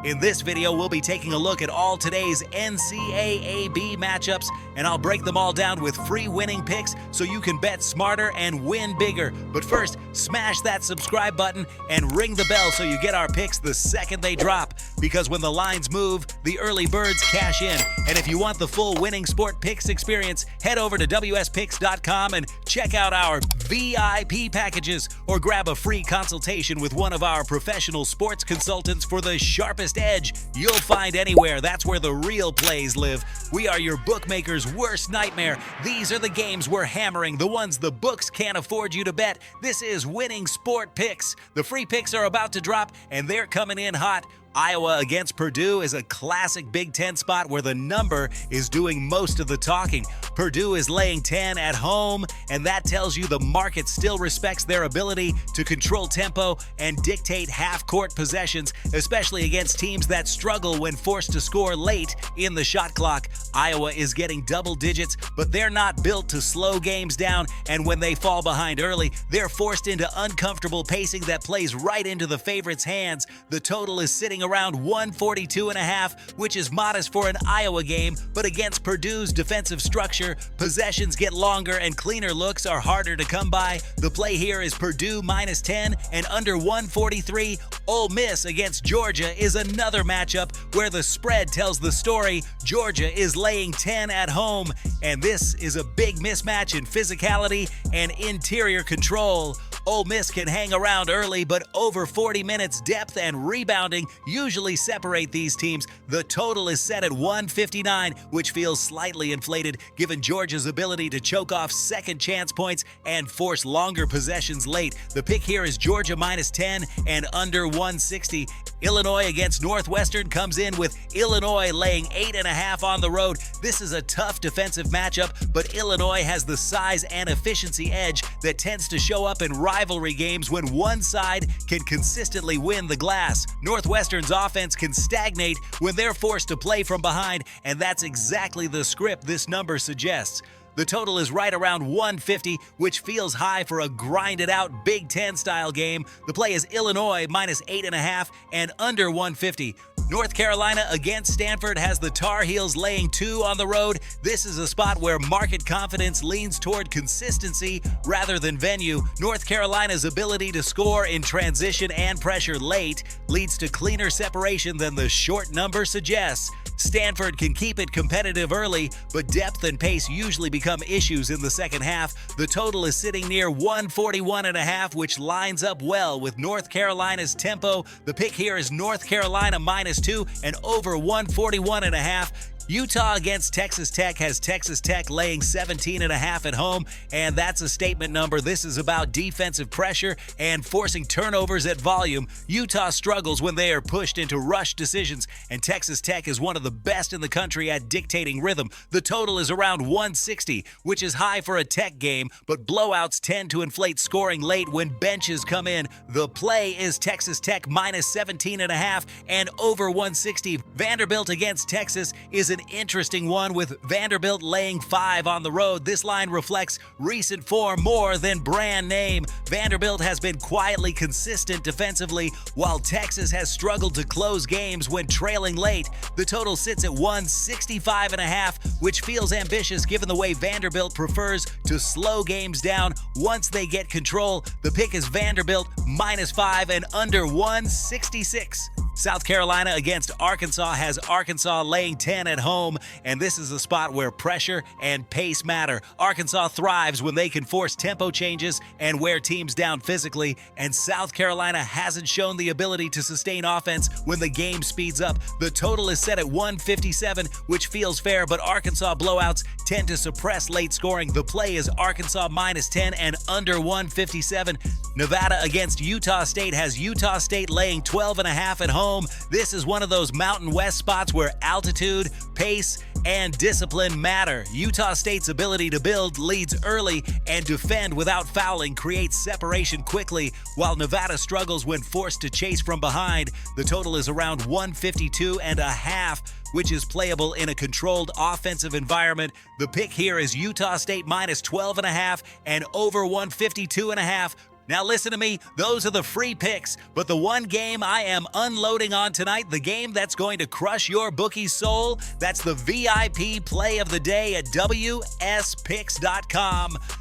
In this video, we'll be taking a look at all today's NCAAB matchups, and I'll break them all down with free winning picks so you can bet smarter and win bigger. But first, smash that subscribe button and ring the bell so you get our picks the second they drop. Because when the lines move, the early birds cash in. And if you want the full winning sport picks experience, head over to wspicks.com and check out our VIP packages, or grab a free consultation with one of our professional sports consultants for the sharpest edge you'll find anywhere. That's where the real plays live. We are your bookmaker's worst nightmare. These are the games we're hammering, the ones the books can't afford you to bet. This is Winning Sport Picks. The free picks are about to drop, and they're coming in hot. Iowa against Purdue is a classic Big Ten spot where the number is doing most of the talking. Purdue is laying 10 at home, and that tells you the market still respects their ability to control tempo and dictate half-court possessions, especially against teams that struggle when forced to score late in the shot clock. Iowa is getting double digits, but they're not built to slow games down, and when they fall behind early, they're forced into uncomfortable pacing that plays right into the favorites' hands. The total is sitting around 142.5, which is modest for an Iowa game, but against Purdue's defensive structure, possessions get longer and cleaner looks are harder to come by. The play here is Purdue minus 10 and under 143. Ole Miss against Georgia is another matchup where the spread tells the story. Georgia is laying 10 at home, and this is a big mismatch in physicality and interior control. Ole Miss can hang around early, but over 40 minutes, depth and rebounding usually separate these teams. The total is set at 159, which feels slightly inflated given Georgia's ability to choke off second chance points and force longer possessions late. The pick here is Georgia minus 10 and under 160. Illinois against Northwestern comes in with Illinois laying 8.5 on the road. This is a tough defensive matchup, but Illinois has the size and efficiency edge that tends to show up in rivalry games when one side can consistently win the glass. Northwestern's offense can stagnate when they're forced to play from behind, and that's exactly the script this number suggests. The total is right around 150, which feels high for a grinded-out Big Ten-style game. The play is Illinois minus 8.5 and under 150. North Carolina against Stanford has the Tar Heels laying 2 on the road. This is a spot where market confidence leans toward consistency rather than venue. North Carolina's ability to score in transition and pressure late leads to cleaner separation than the short number suggests. Stanford can keep it competitive early, but depth and pace usually become issues in the second half. The total is sitting near 141.5, which lines up well with North Carolina's tempo. The pick here is North Carolina minus 2 and over 141.5. Utah against Texas Tech has Texas Tech laying 17.5 at home, and that's a statement number. This is about defensive pressure and forcing turnovers at volume. Utah struggles when they are pushed into rush decisions, and Texas Tech is one of the best in the country at dictating rhythm. The total is around 160, which is high for a Tech game, but blowouts tend to inflate scoring late when benches come in. The play is Texas Tech minus 17.5 and over 160. Vanderbilt against Texas is an interesting one, with Vanderbilt laying 5 on the road. This line reflects recent form more than brand name. Vanderbilt has been quietly consistent defensively, while Texas has struggled to close games when trailing late. The total sits at 165.5, which feels ambitious given the way Vanderbilt prefers to slow games down once they get control. The pick is Vanderbilt minus 5 and under 166. South Carolina against Arkansas has Arkansas laying 10 at home, and this is a spot where pressure and pace matter. Arkansas thrives when they can force tempo changes and wear teams down physically, and South Carolina hasn't shown the ability to sustain offense when the game speeds up. The total is set at 157, which feels fair, but Arkansas blowouts tend to suppress late scoring. The play is Arkansas minus 10 and under 157. Nevada against Utah State has Utah State laying 12.5 at home. This is one of those Mountain West spots where altitude, pace, and discipline matter. Utah State's ability to build leads early and defend without fouling creates separation quickly, while Nevada struggles when forced to chase from behind. The total is around 152.5, which is playable in a controlled offensive environment. The pick here is Utah State minus 12.5 and over 152.5. Now listen to me, those are the free picks, but the one game I am unloading on tonight, the game that's going to crush your bookie's soul, that's the VIP play of the day at WSPicks.com.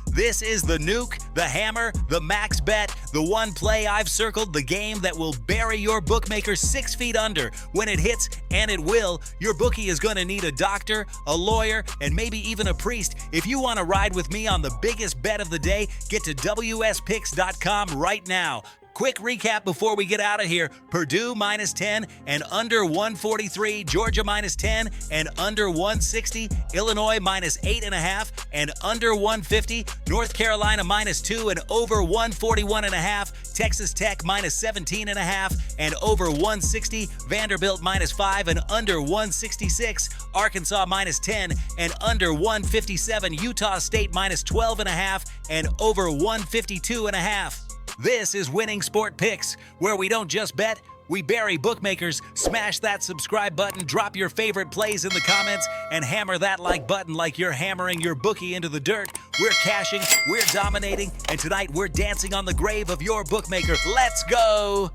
This is the nuke, the hammer, the max bet, the one play I've circled, the game that will bury your bookmaker 6 feet under. When it hits, and it will, your bookie is going to need a doctor, a lawyer, and maybe even a priest. If you want to ride with me on the biggest bet of the day, get to WSPicks.com right now. Quick recap before we get out of here. Purdue -10 and under 143. Georgia -10 and under 160. Illinois -8.5 and under 150. North Carolina -2 and over 141.5. Texas Tech -17.5 and over 160. Vanderbilt -5 and under 166. Arkansas -10 and under 157. Utah State -12.5 and over 152.5. This is Winning Sport Picks, where we don't just bet, we bury bookmakers. Smash that subscribe button, drop your favorite plays in the comments, and hammer that like button like you're hammering your bookie into the dirt. We're cashing, we're dominating, and tonight we're dancing on the grave of your bookmaker. Let's go!